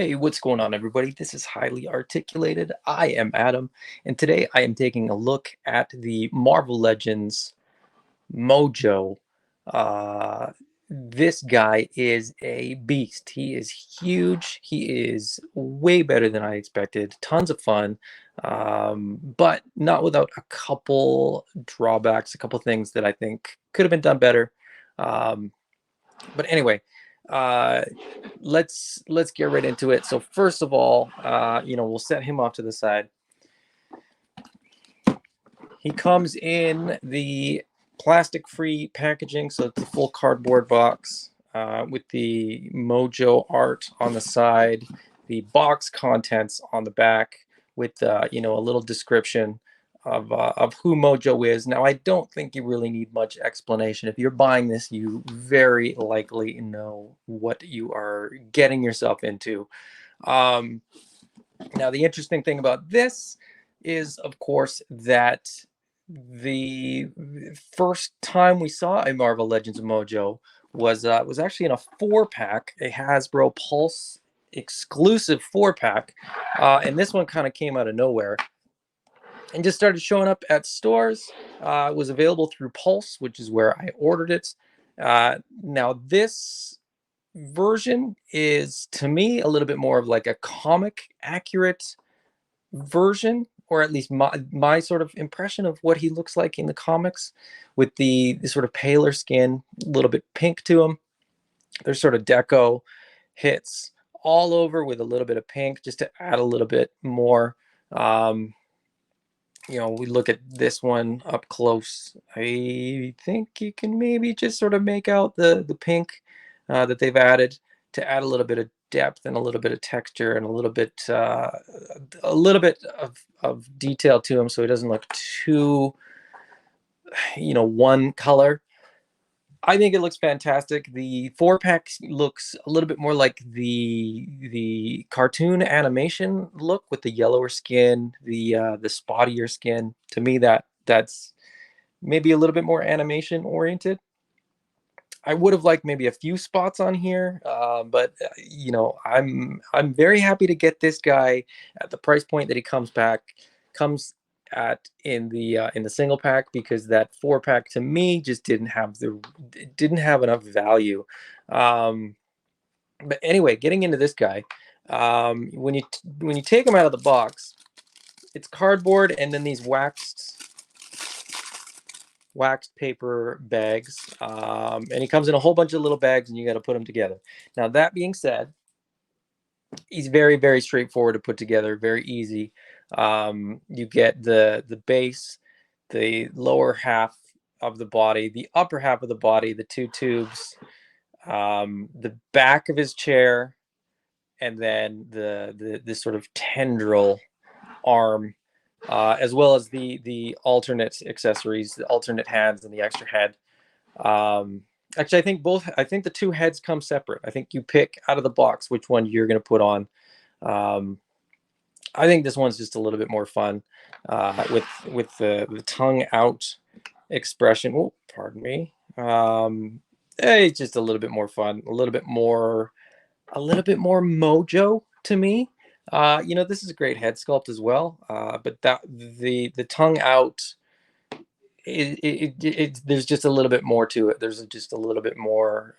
Hey, what's going on, everybody? This is Highly Articulated. I am Adam, and today I am taking a look at the Marvel Legends Mojo. This guy is a beast. He is huge. He is way better than I expected. Tons of fun, but not without a couple drawbacks, a couple things that I think could have been done better. Um, but anyway, uh, let's get right into it. So first of all, we'll set him off to the side. He comes in the plastic-free packaging, so it's a full cardboard box with the Mojo art on the side, the box contents on the back with a little description of who Mojo is. Now, I don't think you really need much explanation. If you're buying this, you very likely know what you are getting yourself into. Um, Now, the interesting thing about this is, of course, that the first time we saw a Marvel Legends Mojo was actually in a 4-pack, a Hasbro Pulse exclusive 4-pack, and this one kind of came out of nowhere and just started showing up at stores. It was available through Pulse, which is where I ordered it. Now, this version is, to me, a little bit more of like a comic accurate version, or at least my sort of impression of what he looks like in the comics, with the sort of paler skin, a little bit pink to him. There's sort of deco hits all over with a little bit of pink just to add a little bit more. We look at this one up close. I think you can maybe just sort of make out the pink that they've added to add a little bit of depth and a little bit of texture and a little bit of detail to him, so he doesn't look too one color. I think it looks fantastic. The 4-pack looks a little bit more like the cartoon animation look, with the yellower skin, the spottier skin. To me, that's maybe a little bit more animation oriented. I would have liked maybe a few spots on here, but I'm very happy to get this guy at the price point that he comes at in the single pack, because that 4-pack to me just didn't have enough value. But anyway, getting into this guy, when you take him out of the box, it's cardboard and then these waxed paper bags, and he comes in a whole bunch of little bags, and you got to put them together. Now, that being said, he's very, very straightforward to put together, very easy. You get the base, the lower half of the body, the upper half of the body, the two tubes, the back of his chair, and then the sort of tendril arm, as well as the alternate accessories, the alternate hands, and the extra head. Actually, I think the two heads come separate. I think you pick out of the box which one you're going to put on. I think this one's just a little bit more fun, with the tongue out expression. Oh, pardon me. It's just a little bit more fun, a little bit more Mojo to me. This is a great head sculpt as well, but that the tongue out, there's just a little bit more to it. There's just a little bit more,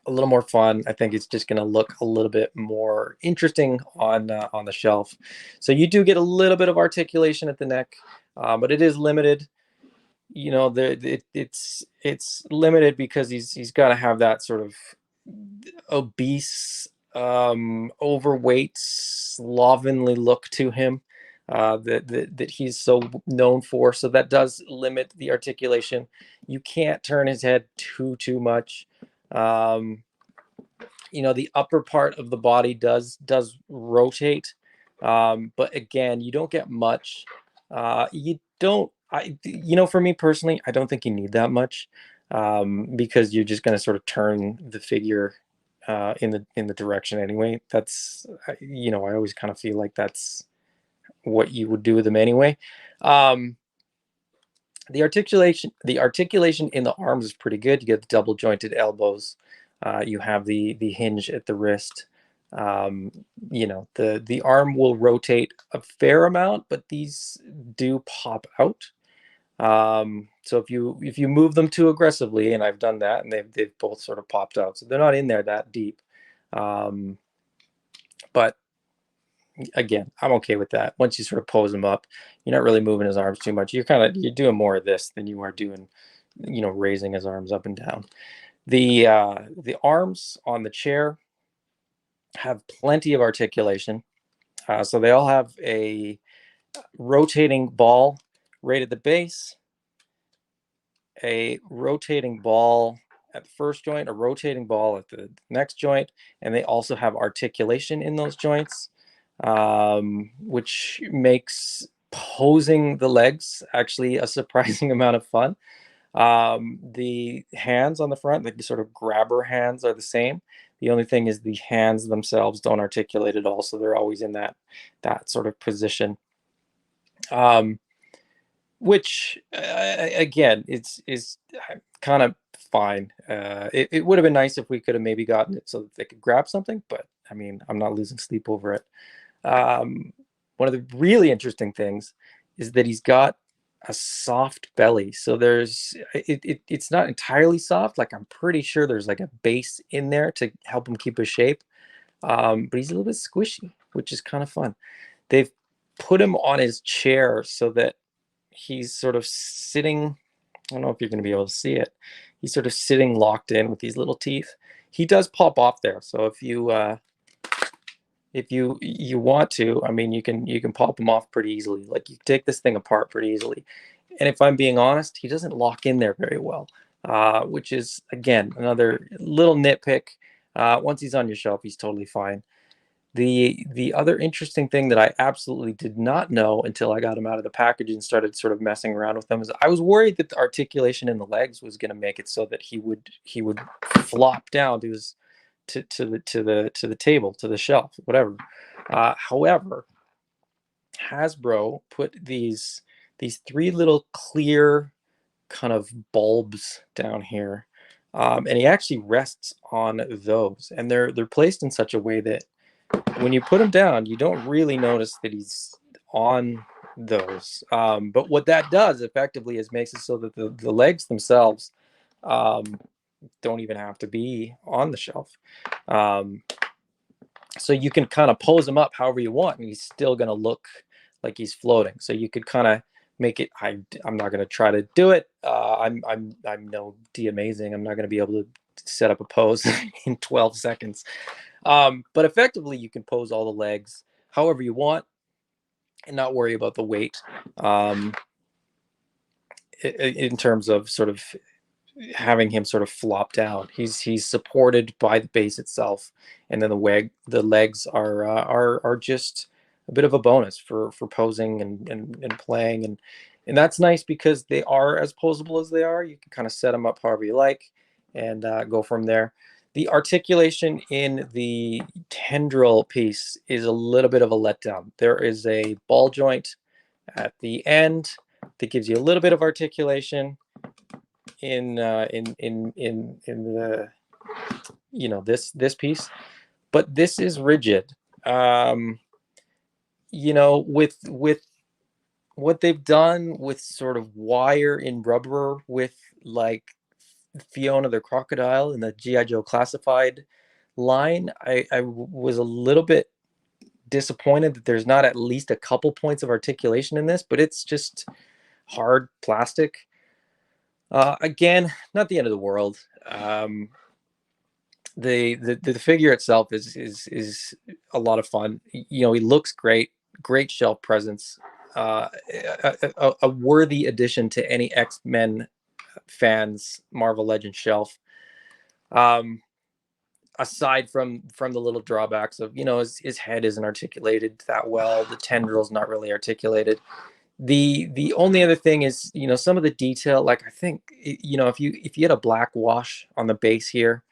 a little more fun. I think it's just going to look a little bit more interesting on the shelf. So you do get a little bit of articulation at the neck, but it is limited. It's limited because he's got to have that sort of obese, overweight, slovenly look to him, that he's so known for. So that does limit the articulation. You can't turn his head too much. The upper part of the body does rotate, but again, you don't get much. You don't. For me personally, I don't think you need that much, because you're just going to sort of turn the figure in the direction anyway. That's I always kind of feel like that's what you would do with them anyway. The articulation in the arms is pretty good. You get the double jointed elbows. You have the hinge at the wrist. You know, the arm will rotate a fair amount, but these do pop out. So if you move them too aggressively, and I've done that, and they've both sort of popped out, so they're not in there that deep. But again, I'm okay with that. Once you sort of pose him up, you're not really moving his arms too much. You're doing more of this than you are doing, you know, raising his arms up and down. The arms on the chair have plenty of articulation. So they all have a rotating ball right at the base, a rotating ball at the first joint, a rotating ball at the next joint, and they also have articulation in those joints, which makes posing the legs actually a surprising amount of fun. The hands on the front, the sort of grabber hands, are the same. The only thing is the hands themselves don't articulate at all, so they're always in that sort of position. Which again, is kind of fine. It would have been nice if we could have maybe gotten it so that they could grab something, but I mean, I'm not losing sleep over it. One of the really interesting things is that he's got a soft belly. So it's not entirely soft. Like, I'm pretty sure there's like a base in there to help him keep his shape. But he's a little bit squishy, which is kind of fun. They've put him on his chair so that he's sort of sitting. I don't know if you're going to be able to see it. He's sort of sitting locked in with these little teeth. He does pop off there. So if you want to, I mean, you can pop him off pretty easily. Like, you take this thing apart pretty easily. And if I'm being honest, he doesn't lock in there very well, which is, again, another little nitpick. Once he's on your shelf, he's totally fine. The other interesting thing that I absolutely did not know until I got him out of the package and started sort of messing around with them is I was worried that the articulation in the legs was going to make it so that he would flop down to his to the table, to the shelf, whatever. However, Hasbro put these three little clear kind of bulbs down here, and he actually rests on those, and they're placed in such a way that when you put him down, you don't really notice that he's on those. But what that does effectively is makes it so that the legs themselves um, don't even have to be on the shelf. Um, so you can kind of pose him up however you want, and he's still going to look like he's floating. So you could kind of make it. I'm not going to try to do it. I'm no D amazing. I'm not going to be able to set up a pose in 12 seconds. But effectively, you can pose all the legs however you want and not worry about the weight, in terms of sort of having him sort of flop down. He's supported by the base itself, and then the legs are just a bit of a bonus for posing and playing, and that's nice because they are as posable as they are. You can kind of set them up however you like and go from there. The articulation in the tendril piece is a little bit of a letdown. There is a ball joint at the end that gives you a little bit of articulation in the, you know, this piece, but this is rigid. You know, with what they've done with sort of wire in rubber with like Fiona the Crocodile and the GI Joe Classified line, I was a little bit disappointed that there's not at least a couple points of articulation in this, but it's just hard plastic. Again, not the end of the world. The figure itself is a lot of fun. You know, he looks great, great shelf presence, a worthy addition to any X-Men fans Marvel Legends shelf. Aside from the little drawbacks of, you know, his head isn't articulated that well, the tendril's not really articulated. The only other thing is, you know, some of the detail, like I think, you know, if you get a black wash on the base here,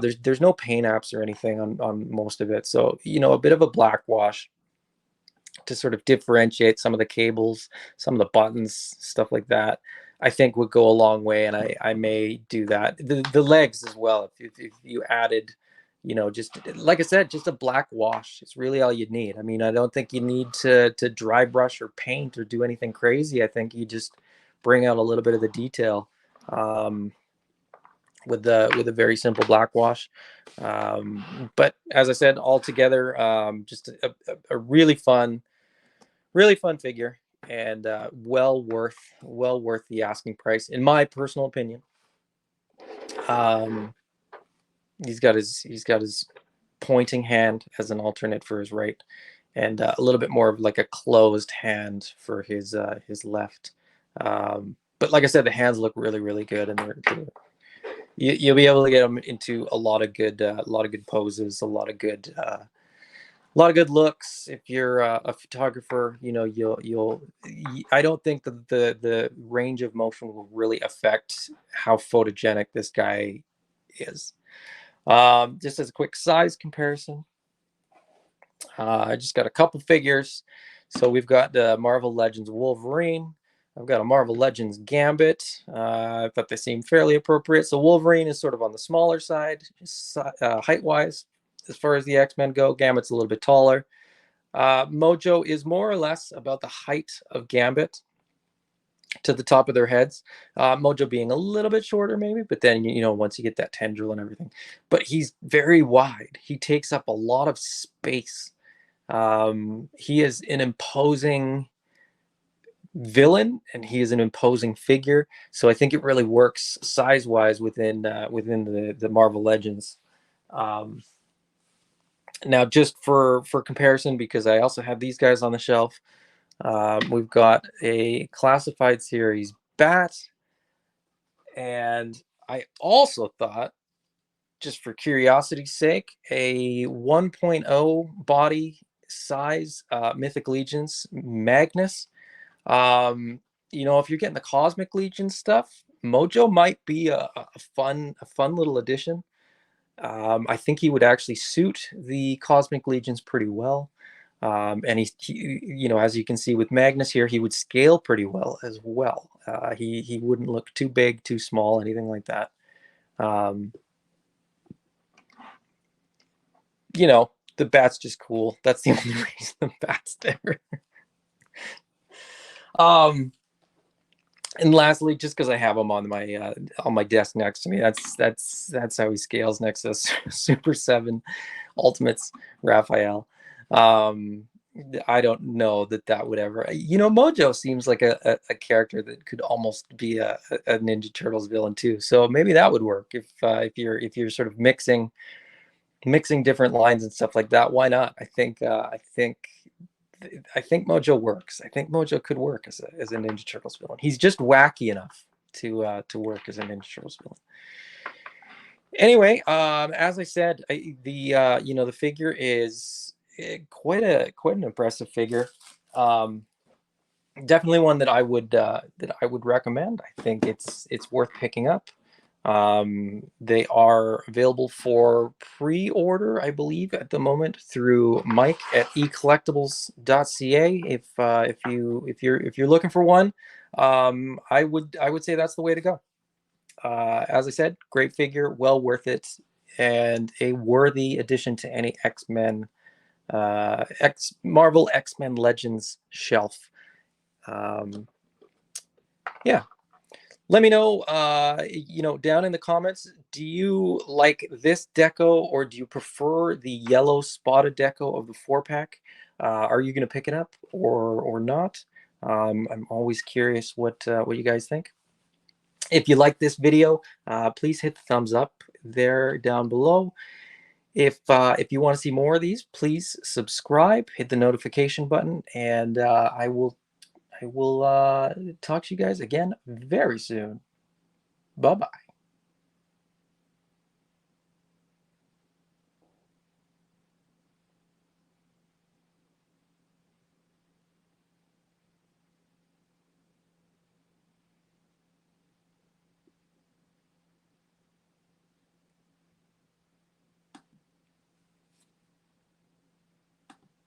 there's no paint apps or anything on most of it, so, you know, a bit of a black wash to sort of differentiate some of the cables, some of the buttons, stuff like that, I think would go a long way, and I may do that. The legs as well, if you added you know, just like I said, just a black wash. It's really all you need. I mean, I don't think you need to dry brush or paint or do anything crazy. I think you just bring out a little bit of the detail with a very simple black wash. But as I said, altogether, just a really fun figure, and well worth the asking price, in my personal opinion. Um, he's got his pointing hand as an alternate for his right, and a little bit more of like a closed hand for his left. But like I said, the hands look really good, and you'll be able to get them into a lot of good poses, a lot of good looks. If you're a photographer, you know, I don't think that the range of motion will really affect how photogenic this guy is. Just as a quick size comparison, I just got a couple figures. So we've got the Marvel Legends Wolverine. I've got a Marvel Legends Gambit. I thought they seemed fairly appropriate. So Wolverine is sort of on the smaller side, height-wise. As far as the X-Men go, Gambit's a little bit taller. Mojo is more or less about the height of Gambit to the top of their heads. Mojo being a little bit shorter, maybe, but then, you know, once you get that tendril and everything. But he's very wide. He takes up a lot of space. He is an imposing villain, and he is an imposing figure. So I think it really works size-wise within the Marvel Legends. Now, just for comparison, because I also have these guys on the shelf, we've got a classified series Bat, and I also thought, just for curiosity's sake, a 1.0 body size Mythic Legions Magnus. You know, if you're getting the Cosmic Legion stuff, Mojo might be a fun little addition. I think he would actually suit the Cosmic Legions pretty well. And he, you know, as you can see with Magnus here, he would scale pretty well as well. He wouldn't look too big, too small, anything like that. You know, the Bat's just cool. That's the only reason the Bat's there. And lastly, just because I have him on my desk next to me, that's how he scales next to Super 7 Ultimates Raphael. I don't know that would ever, you know, Mojo seems like a character that could almost be a Ninja Turtles villain too. So maybe that would work if you're sort of mixing different lines and stuff like that. Why not? I think Mojo works. I think Mojo could work as a Ninja Turtles villain. He's just wacky enough to work as a Ninja Turtles villain. Anyway, as I said, you know, the figure is quite an impressive figure. Definitely one that I would recommend. I think it's worth picking up. They are available for pre-order, I believe, at the moment through Mike at eCollectibles.ca. If you're looking for one, I would say that's the way to go. As I said, great figure, well worth it, and a worthy addition to any Marvel X-Men Legends shelf. Yeah. Let me know, you know, down in the comments, do you like this deco, or do you prefer the yellow spotted deco of the 4-pack? Are you going to pick it up or not? I'm always curious what you guys think. If you like this video, please hit the thumbs up there down below. If you want to see more of these, please subscribe, hit the notification button, and I will talk to you guys again very soon. Bye-bye.